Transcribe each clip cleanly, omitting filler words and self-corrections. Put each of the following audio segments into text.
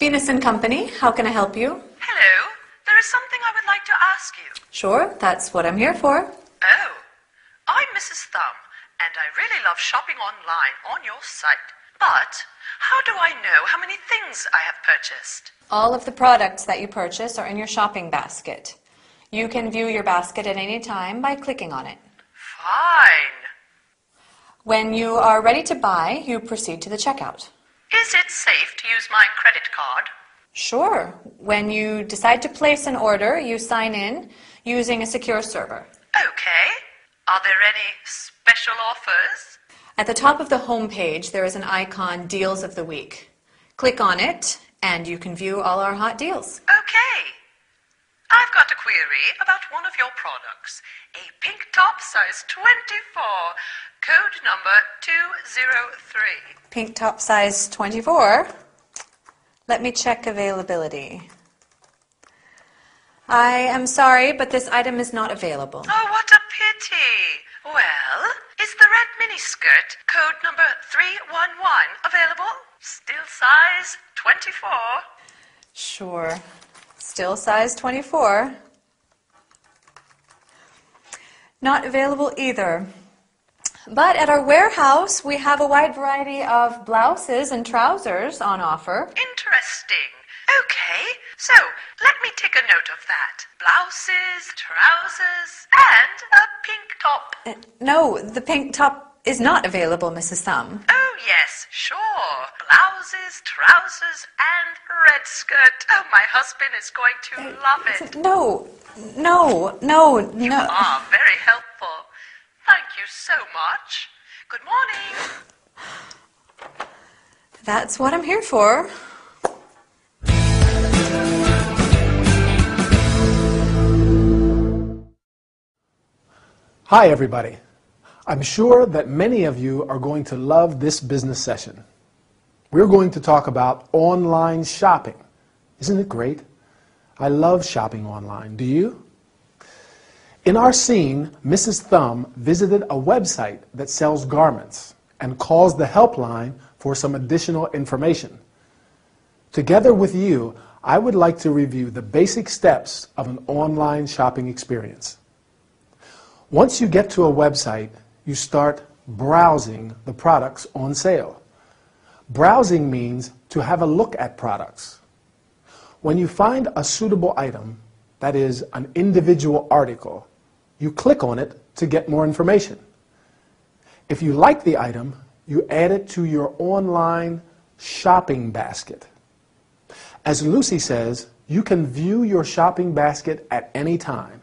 Venus & Company, how can I help you? Hello, there is something I would like to ask you. Sure, that's what I'm here for. Oh, I'm Mrs. Thumb, and I really love shopping online on your site. But how do I know how many things I have purchased? All of the products that you purchase are in your shopping basket. You can view your basket at any time by clicking on it. Fine. When you are ready to buy, you proceed to the checkout. Is it safe to use my credit card? Sure. When you decide to place an order, you sign in using a secure server. Okay. Are there any special offers? At the top of the home page, there is an icon, Deals of the Week. Click on it, and you can view all our hot deals. Okay. I've got a query about one of your products. A pink top, size 24, code number 203. Pink top, size 24. Let me check availability. I am sorry, but this item is not available. Oh, what a pity. Well, is the red miniskirt, code number 311, available? Still size 24? Sure. Still size 24. Not available either. But at our warehouse, we have a wide variety of blouses and trousers on offer. Interesting. Okay, so let me take a note of that. Blouses, trousers, and a pink top. No, the pink top is not available, Mrs. Thumb. Oh, yes, sure. Blouses, trousers, and red skirt. Oh, my husband is going to love it. No. You are very helpful. Thank you so much. Good morning. That's what I'm here for. Hi, everybody. I'm sure that many of you are going to love this business session. We're going to talk about online shopping. Isn't it great? I love shopping online. Do you? In our scene, Mrs. Thumb visited a website that sells garments and calls the helpline for some additional information. Together with you, I would like to review the basic steps of an online shopping experience. Once you get to a website, you start browsing the products on sale. Browsing means to have a look at products. When you find a suitable item, that is, an individual article, you click on it to get more information. If you like the item, you add it to your online shopping basket. As Lucy says, you can view your shopping basket at any time,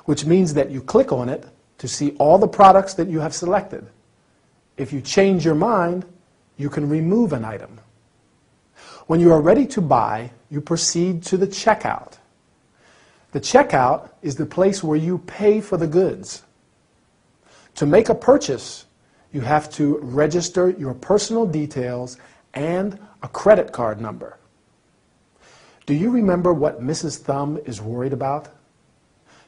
which means that you click on it to see all the products that you have selected. If you change your mind, you can remove an item. When you are ready to buy, you proceed to the checkout. The checkout is the place where you pay for the goods. To make a purchase, you have to register your personal details and a credit card number. Do you remember what Mrs. Thumb is worried about?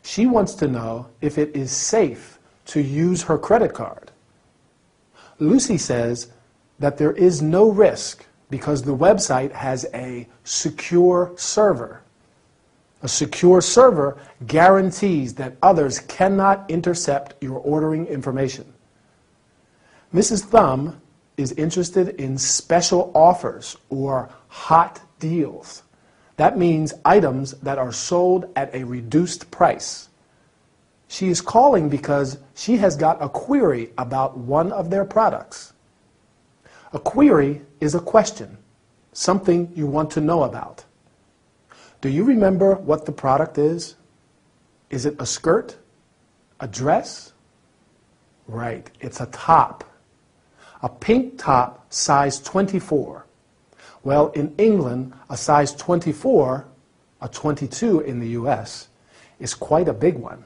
She wants to know if it is safe to use her credit card. Lucy says that there is no risk because the website has a secure server. A secure server guarantees that others cannot intercept your ordering information. Mrs. Thumb is interested in special offers or hot deals. That means items that are sold at a reduced price. She is calling because she has got a query about one of their products. A query is a question, something you want to know about. Do you remember what the product is? Is it a skirt? A dress? Right, it's a top. A pink top, size 24. Well, in England, a size 24, a 22 in the US, is quite a big one.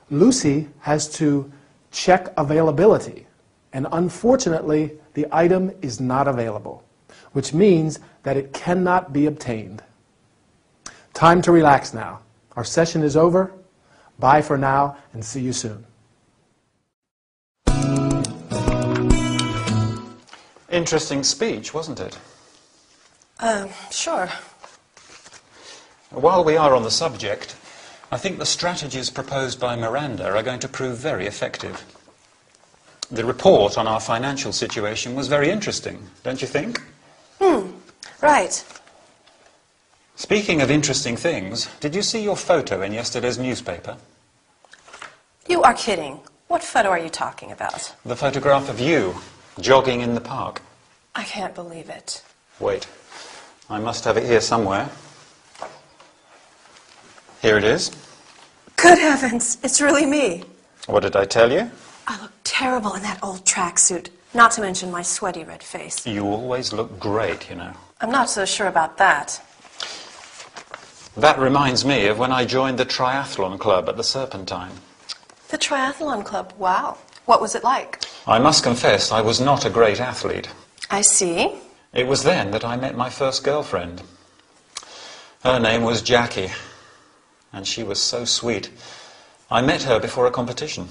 Lucy has to check availability, and unfortunately, the item is not available, which means that it cannot be obtained. Time to relax now. Our session is over. Bye for now, and see you soon. Interesting speech, wasn't it? Sure. While we are on the subject, I think the strategies proposed by Miranda are going to prove very effective. The report on our financial situation was very interesting, don't you think? Right. Speaking of interesting things, did you see your photo in yesterday's newspaper? You are kidding. What photo are you talking about? The photograph of you, jogging in the park. I can't believe it. Wait, I must have it here somewhere. Here it is. Good heavens, it's really me. What did I tell you? I look terrible in that old tracksuit, not to mention my sweaty red face. You always look great, you know. I'm not so sure about that. That reminds me of when I joined the triathlon club at the Serpentine. The triathlon club, wow. What was it like? I must confess I was not a great athlete. I see. It was then that I met my first girlfriend. Her name was Jackie, and she was so sweet. I met her before a competition.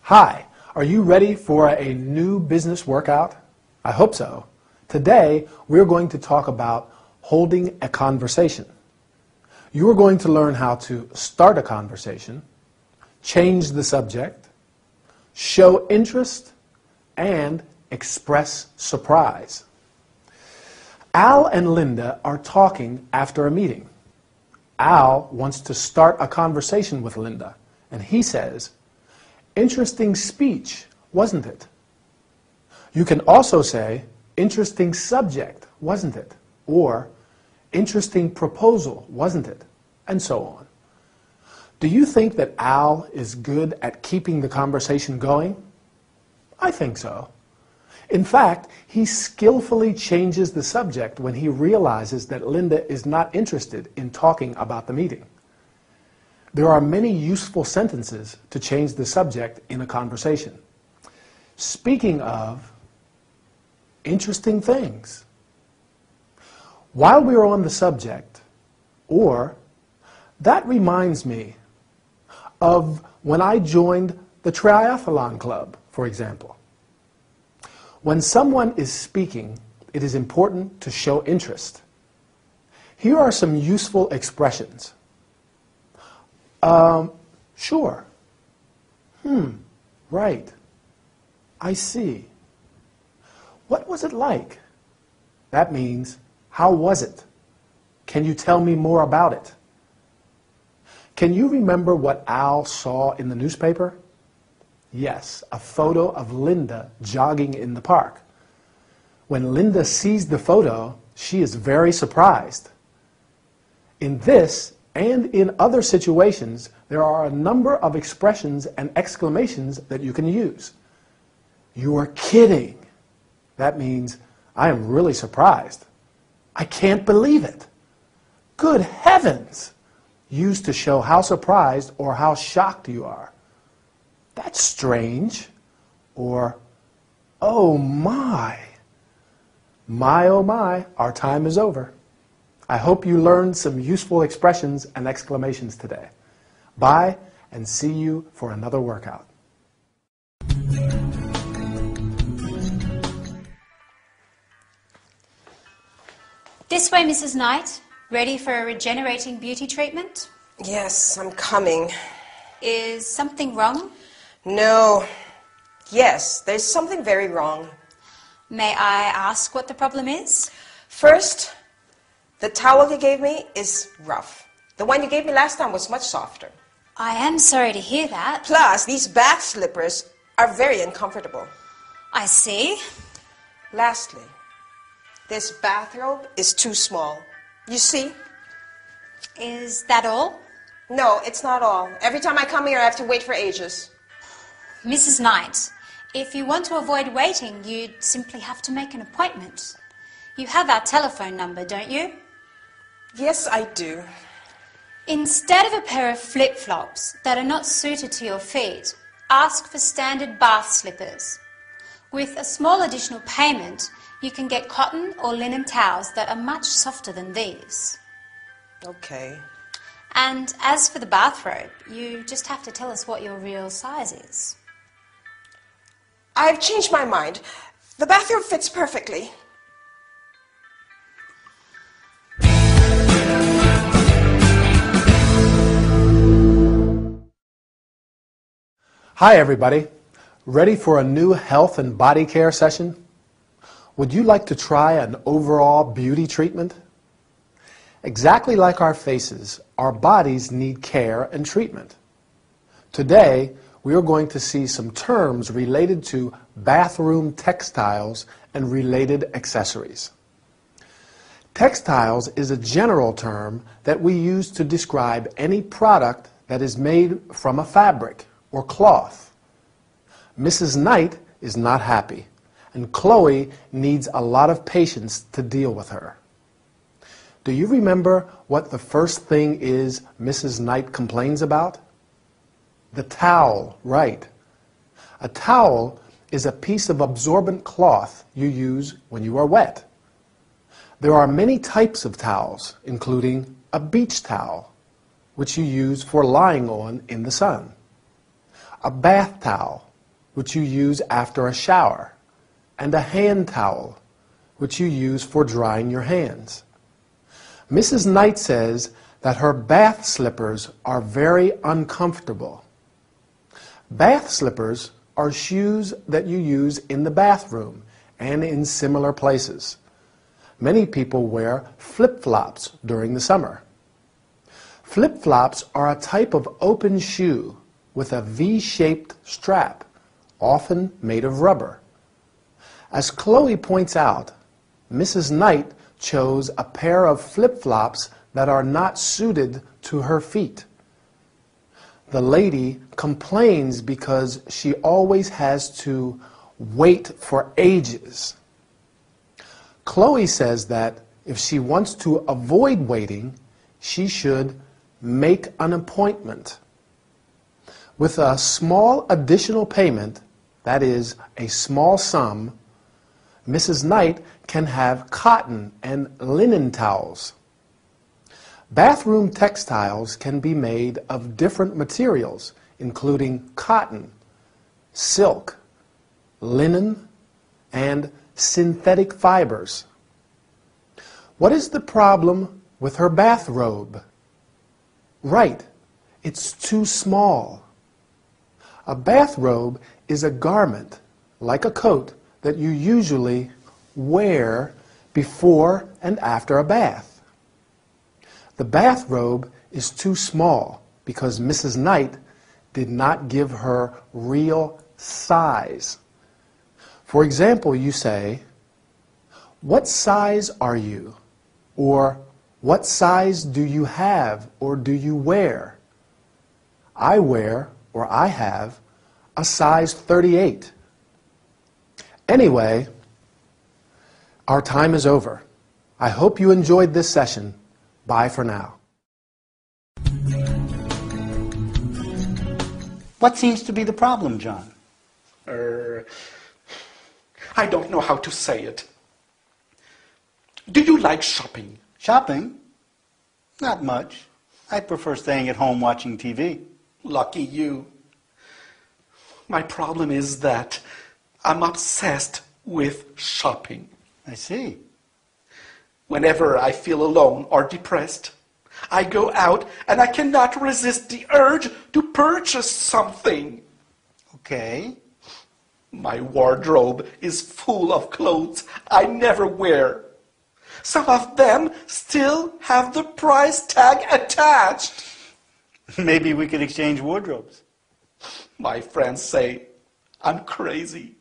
Hi, are you ready for a new business workout? I hope so. Today, we're going to talk about holding a conversation. You are going to learn how to start a conversation, change the subject, show interest, and express surprise. Al and Linda are talking after a meeting. Al wants to start a conversation with Linda, and he says, "Interesting speech, wasn't it?" You can also say, "Interesting subject, wasn't it?" Or, "Interesting proposal, wasn't it?" And so on. Do you think that Al is good at keeping the conversation going? I think so. In fact, he skillfully changes the subject when he realizes that Linda is not interested in talking about the meeting. There are many useful sentences to change the subject in a conversation. Speaking of interesting things, while we are on the subject, or that reminds me of when I joined the triathlon club, for example. When someone is speaking, it is important to show interest. Here are some useful expressions. Sure. Right. I see. What was it like? That means, how was it? Can you tell me more about it? Can you remember what Al saw in the newspaper? Yes, a photo of Linda jogging in the park. When Linda sees the photo, she is very surprised. In this and in other situations, there are a number of expressions and exclamations that you can use. You are kidding. That means, I am really surprised. I can't believe it. Good heavens! Used to show how surprised or how shocked you are. That's strange. Or, oh my. My, oh my, our time is over. I hope you learned some useful expressions and exclamations today. Bye, and see you for another workout. This way, Mrs. Knight. Ready for a regenerating beauty treatment? Yes, I'm coming. Is something wrong? No. Yes, there's something very wrong. May I ask what the problem is? First, the towel you gave me is rough. The one you gave me last time was much softer. I am sorry to hear that. Plus, these bath slippers are very uncomfortable. I see. Lastly, this bathrobe is too small. You see? Is that all? No, it's not all. Every time I come here, I have to wait for ages. Mrs. Knight, if you want to avoid waiting, you'd simply have to make an appointment. You have our telephone number, don't you? Yes, I do. Instead of a pair of flip-flops that are not suited to your feet, ask for standard bath slippers. With a small additional payment, you can get cotton or linen towels that are much softer than these. Okay. And as for the bathrobe, you just have to tell us what your real size is. I've changed my mind. The bathrobe fits perfectly. Hi everybody. Ready for a new health and body care session? Would you like to try an overall beauty treatment? Exactly like our faces, our bodies need care and treatment. Today, we are going to see some terms related to bathroom textiles and related accessories. Textiles is a general term that we use to describe any product that is made from a fabric or cloth. Mrs. Knight is not happy, and Chloe needs a lot of patience to deal with her. Do you remember what the first thing is Mrs. Knight complains about? The towel, right. A towel is a piece of absorbent cloth you use when you are wet. There are many types of towels, including a beach towel, which you use for lying on in the sun, a bath towel, which you use after a shower, and a hand towel, which you use for drying your hands. Mrs. Knight says that her bath slippers are very uncomfortable. Bath slippers are shoes that you use in the bathroom and in similar places. Many people wear flip-flops during the summer. Flip-flops are a type of open shoe with a V-shaped strap, often made of rubber. As Chloe points out, Mrs. Knight chose a pair of flip-flops that are not suited to her feet. The lady complains because she always has to wait for ages. Chloe says that if she wants to avoid waiting, she should make an appointment. With a small additional payment, that is, a small sum, Mrs. Knight can have cotton and linen towels. Bathroom textiles can be made of different materials, including cotton, silk, linen, and synthetic fibers. What is the problem with her bathrobe? Right, it's too small. A bathrobe is a garment, like a coat, that you usually wear before and after a bath. The bathrobe is too small because Mrs. Knight did not give her real size. For example, you say, "What size are you?" Or, "What size do you have or do you wear?" I wear, or I have, a size 38. Anyway, our time is over. I hope you enjoyed this session. Bye for now. What seems to be the problem, John? I don't know how to say it. Do you like shopping? Shopping? Not much. I prefer staying at home watching TV. Lucky you. My problem is that I'm obsessed with shopping. I see. Whenever I feel alone or depressed, I go out and I cannot resist the urge to purchase something. Okay. My wardrobe is full of clothes I never wear. Some of them still have the price tag attached. Maybe we could exchange wardrobes. My friends say I'm crazy.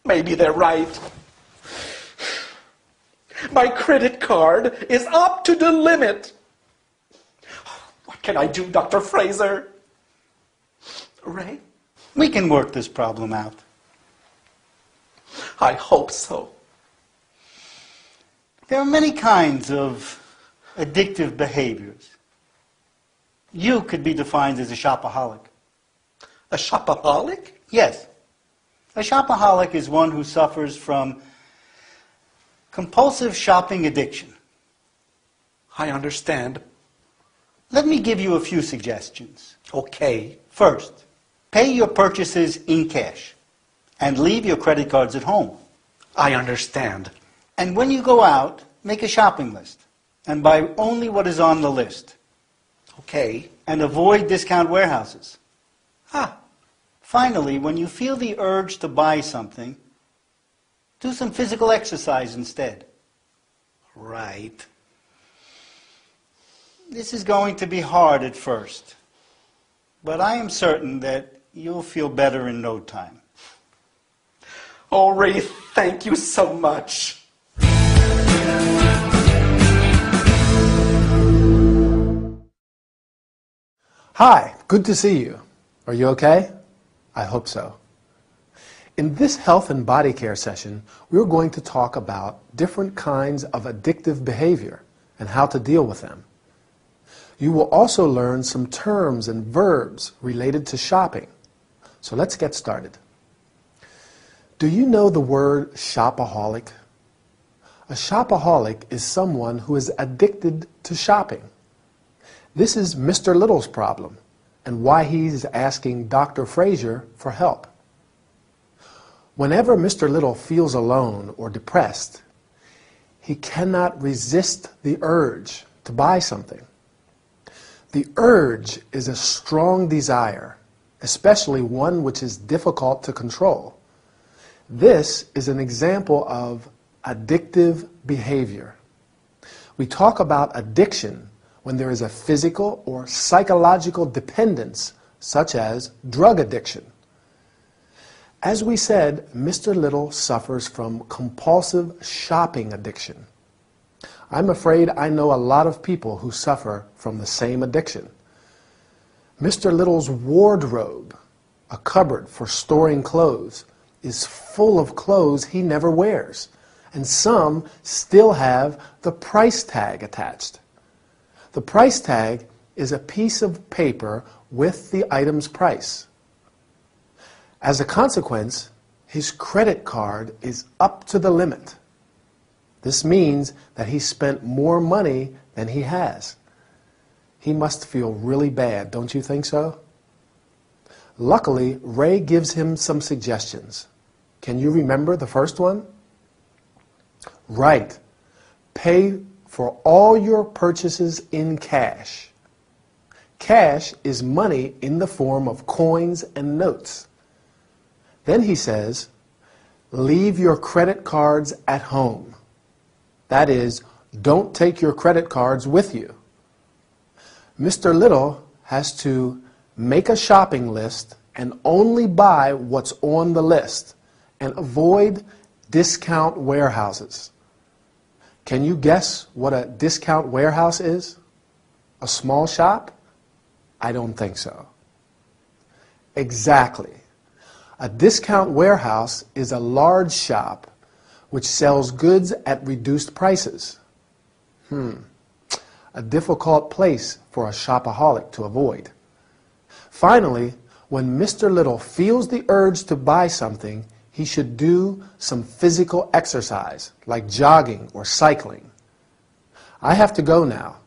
Maybe they're right. My credit card is up to the limit. What can I do, Dr. Fraser? Ray? We can work this problem out. I hope so. There are many kinds of addictive behaviors. You could be defined as a shopaholic. A shopaholic? Yes. A shopaholic is one who suffers from compulsive shopping addiction. I understand. Let me give you a few suggestions. Okay. First, pay your purchases in cash. and leave your credit cards at home. I understand. And when you go out, make a shopping list and buy only what is on the list. Okay. And avoid discount warehouses. Ah, Finally, when you feel the urge to buy something, do some physical exercise instead. right. This is going to be hard at first, but I am certain that you'll feel better in no time. Oh, Ray, thank you so much. Hi, good to see you. Are you okay? I hope so. In this health and body care session, we're going to talk about different kinds of addictive behavior and how to deal with them. You will also learn some terms and verbs related to shopping. So let's get started. Do you know the word shopaholic? A shopaholic is someone who is addicted to shopping. This is Mr. Little's problem and why he's asking Dr. Fraser for help. Whenever Mr. Little feels alone or depressed, he cannot resist the urge to buy something. The urge is a strong desire, especially one which is difficult to control. This is an example of addictive behavior. We talk about addiction when there is a physical or psychological dependence, such as drug addiction. As we said, Mr. Little suffers from compulsive shopping addiction. I'm afraid I know a lot of people who suffer from the same addiction. Mr. Little's wardrobe, a cupboard for storing clothes, is full of clothes he never wears, and some still have the price tag attached. The price tag is a piece of paper with the item's price. As a consequence, his credit card is up to the limit. This means that he spent more money than he has. He must feel really bad, don't you think so? Luckily, Ray gives him some suggestions. Can you remember the first one? Right. Pay for all your purchases in cash. Cash is money in the form of coins and notes. Then he says, leave your credit cards at home. That is, don't take your credit cards with you. Mr. Little has to make a shopping list and only buy what's on the list and avoid discount warehouses. Can you guess what a discount warehouse is? A small shop? I don't think so. Exactly. A discount warehouse is a large shop which sells goods at reduced prices. A difficult place for a shopaholic to avoid. Finally, when Mr. Little feels the urge to buy something, he should do some physical exercise, like jogging or cycling. I have to go now.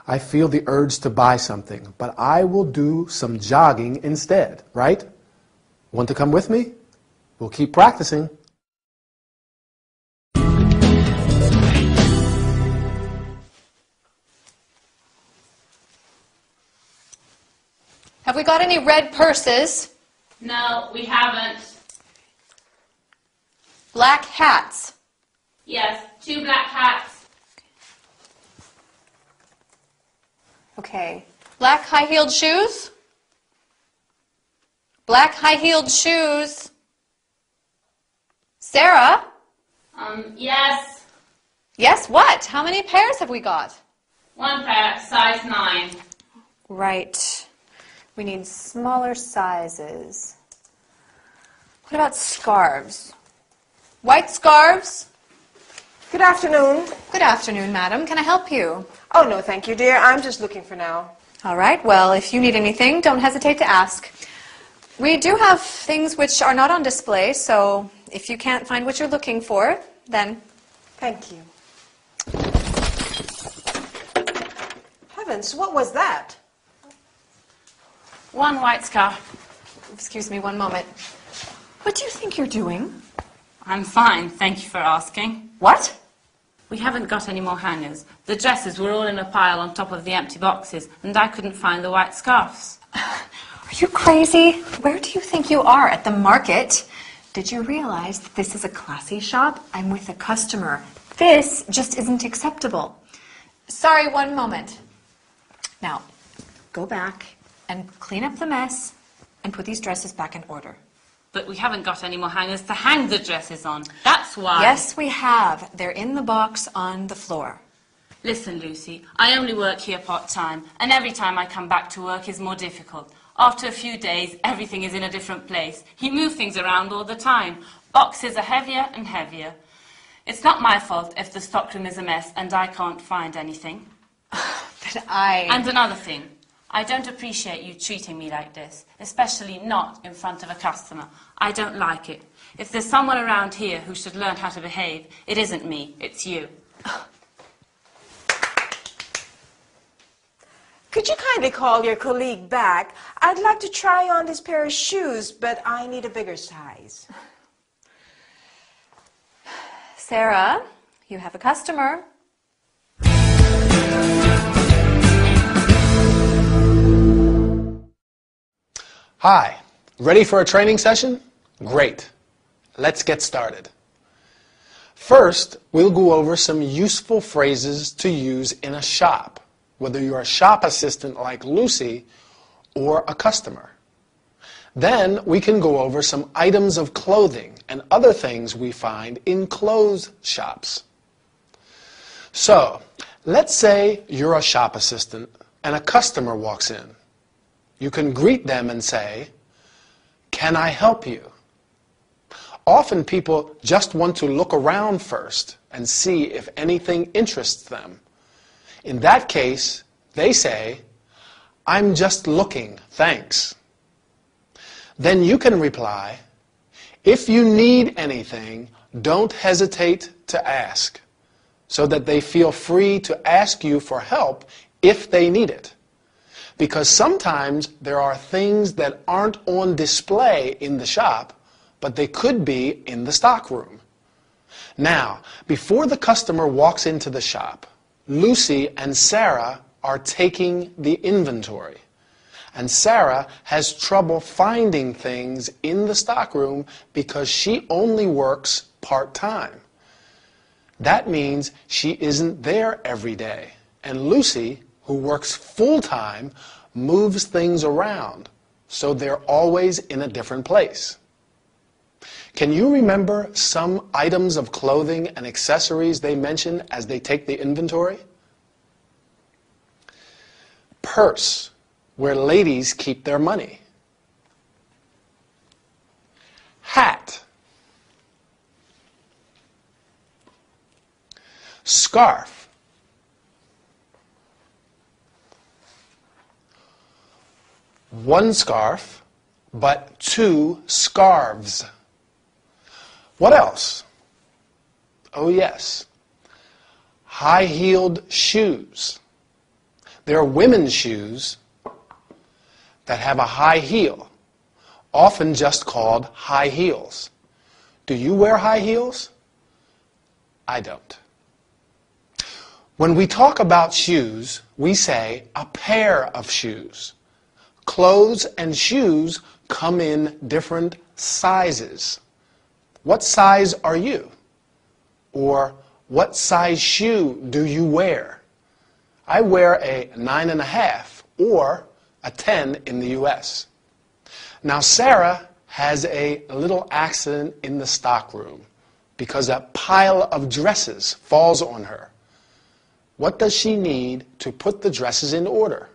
I feel the urge to buy something, but I will do some jogging instead, right? Want to come with me? We'll keep practicing. Have we got any red purses? No, we haven't. Black hats? Yes, 2 black hats. Okay. Black high-heeled shoes? Black high-heeled shoes. Sarah? Yes. Yes, what? How many pairs have we got? 1 pair, size 9. Right. We need smaller sizes. What about scarves? White scarves? Good afternoon. Good afternoon, madam. Can I help you? Oh, no, thank you, dear. I'm just looking for now. All right. Well, if you need anything, don't hesitate to ask. We do have things which are not on display, so if you can't find what you're looking for, then... Thank you. Heavens, what was that? 1 white scarf. Excuse me one moment. What do you think you're doing? I'm fine, thank you for asking. What? We haven't got any more hangers. The dresses were all in a pile on top of the empty boxes, and I couldn't find the white scarves. Are you crazy? Where do you think you are? At the market? Did you realize that this is a classy shop? I'm with a customer. This just isn't acceptable. Sorry, one moment. Now, go back and clean up the mess and put these dresses back in order. But we haven't got any more hangers to hang the dresses on. That's why. Yes, we have. They're in the box on the floor. Listen, Lucy, I only work here part-time, and every time I come back to work is more difficult. After a few days, everything is in a different place. You move things around all the time. Boxes are heavier and heavier. It's not my fault if the stockroom is a mess and I can't find anything. But I... And another thing, I don't appreciate you treating me like this, especially not in front of a customer. I don't like it. If there's someone around here who should learn how to behave, it isn't me, it's you. Could you kindly call your colleague back? I'd like to try on this pair of shoes, but I need a bigger size. Sarah, you have a customer. Hi, ready for a training session? Great. Let's get started. First, we'll go over some useful phrases to use in a shop, whether you're a shop assistant like Lucy or a customer. Then we can go over some items of clothing and other things we find in clothes shops. So, let's say you're a shop assistant and a customer walks in. You can greet them and say, "Can I help you?" Often people just want to look around first and see if anything interests them. In that case, they say, "I'm just looking, thanks." Then you can reply, "If you need anything, don't hesitate to ask," so that they feel free to ask you for help if they need it. Because sometimes there are things that aren't on display in the shop, but they could be in the stockroom. Now, before the customer walks into the shop, Lucy and Sarah are taking the inventory. And Sarah has trouble finding things in the stockroom because she only works part-time. That means she isn't there every day. And Lucy, who works full-time, moves things around, so they're always in a different place. Can you remember some items of clothing and accessories they mention as they take the inventory? Purse, where ladies keep their money. Hat. Scarf. One scarf, but two scarves. What else? Oh yes, high-heeled shoes. There are women's shoes that have a high heel, often just called high heels. Do you wear high heels? I don't. When we talk about shoes, we say a pair of shoes. Clothes and shoes come in different sizes. What size are you? Or what size shoe do you wear? I wear a 9.5 or a 10 in the US. Now Sarah has a little accident in the stockroom because a pile of dresses falls on her. What does she need to put the dresses in order?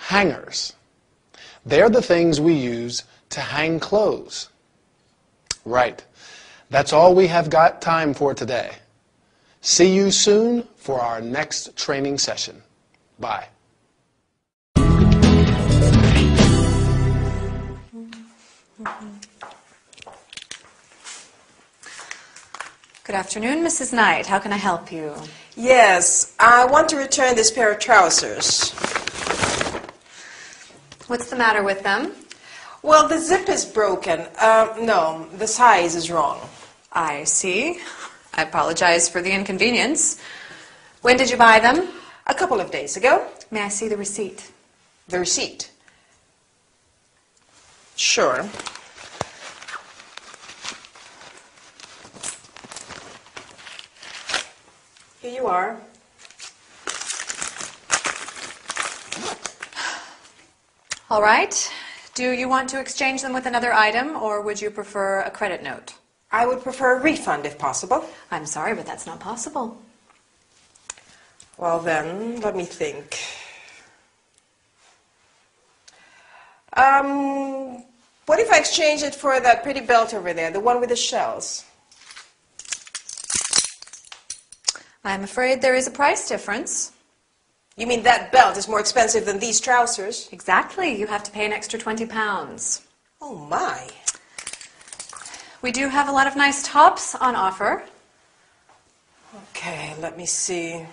Hangers. They're the things we use to hang clothes. Right. That's all we have got time for today. See you soon for our next training session. Bye. Good afternoon, Mrs. Knight. How can I help you? Yes, I want to return this pair of trousers. What's the matter with them? Well, the zip is broken. No, the size is wrong. I see. I apologize for the inconvenience. When did you buy them? A couple of days ago. May I see the receipt? The receipt. Sure. Here you are. All right. Do you want to exchange them with another item, or would you prefer a credit note? I would prefer a refund if possible. I'm sorry, but that's not possible. Well then, let me think. What if I exchange it for that pretty belt over there, the one with the shells? I'm afraid there is a price difference. You mean that belt is more expensive than these trousers? Exactly. You have to pay an extra 20 pounds. Oh my. We do have a lot of nice tops on offer. Okay, let me see.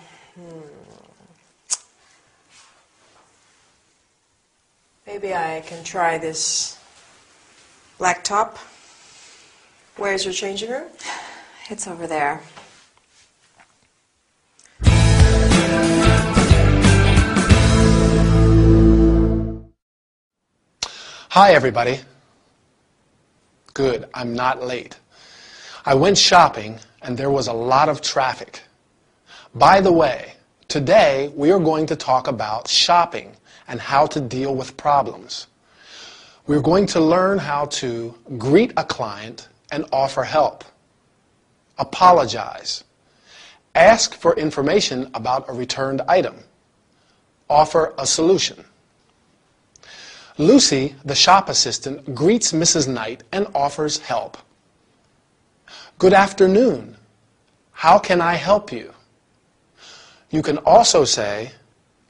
Maybe I can try this black top. Where's your changing room? It's over there. Hi, everybody. Good, I'm not late. I went shopping and there was a lot of traffic. By the way, today we are going to talk about shopping and how to deal with problems. We're going to learn how to greet a client and offer help, apologize, ask for information about a returned item, offer a solution. Lucy, the shop assistant, greets Mrs. Knight and offers help. Good afternoon. How can I help you? You can also say,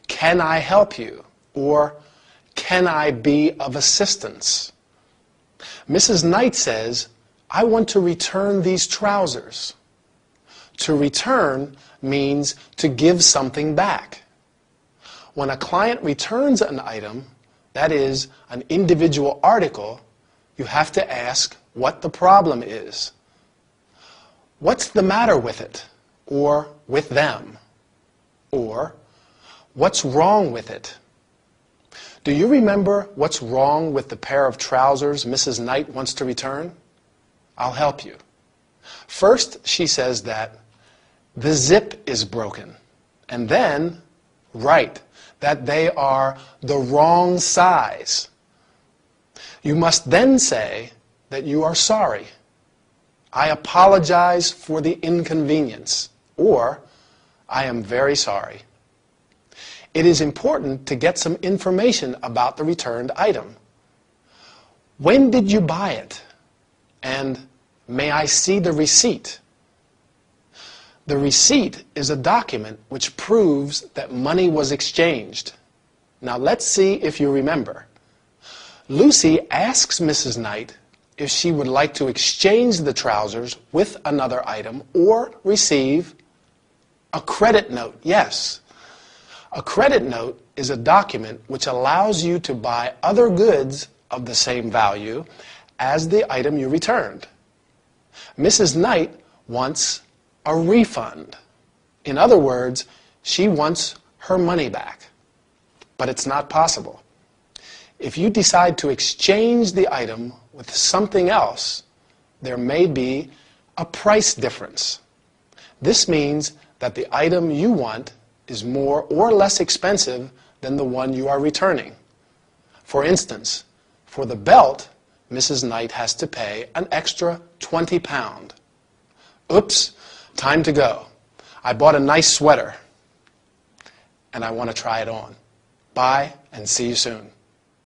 can I help you? Or, can I be of assistance? Mrs. Knight says, I want to return these trousers. To return means to give something back. When a client returns an item, that is, an individual article, you have to ask what the problem is. What's the matter with it? Or with them? Or, what's wrong with it? Do you remember what's wrong with the pair of trousers Mrs. Knight wants to return? I'll help you. First, she says that the zip is broken. And then, right, that they are the wrong size. You must then say that you are sorry. I apologize for the inconvenience, or I am very sorry. It is important to get some information about the returned item. When did you buy it? And may I see the receipt? The receipt is a document which proves that money was exchanged. Now let's see if you remember. Lucy asks Mrs. Knight if she would like to exchange the trousers with another item or receive a credit note. Yes. A credit note is a document which allows you to buy other goods of the same value as the item you returned. Mrs. Knight wants a refund. In other words, she wants her money back. But it's not possible. If you decide to exchange the item with something else, there may be a price difference. This means that the item you want is more or less expensive than the one you are returning. For instance, for the belt, Mrs. Knight has to pay an extra 20 pounds. Oops, time to go. I bought a nice sweater, and I want to try it on. Bye, and see you soon.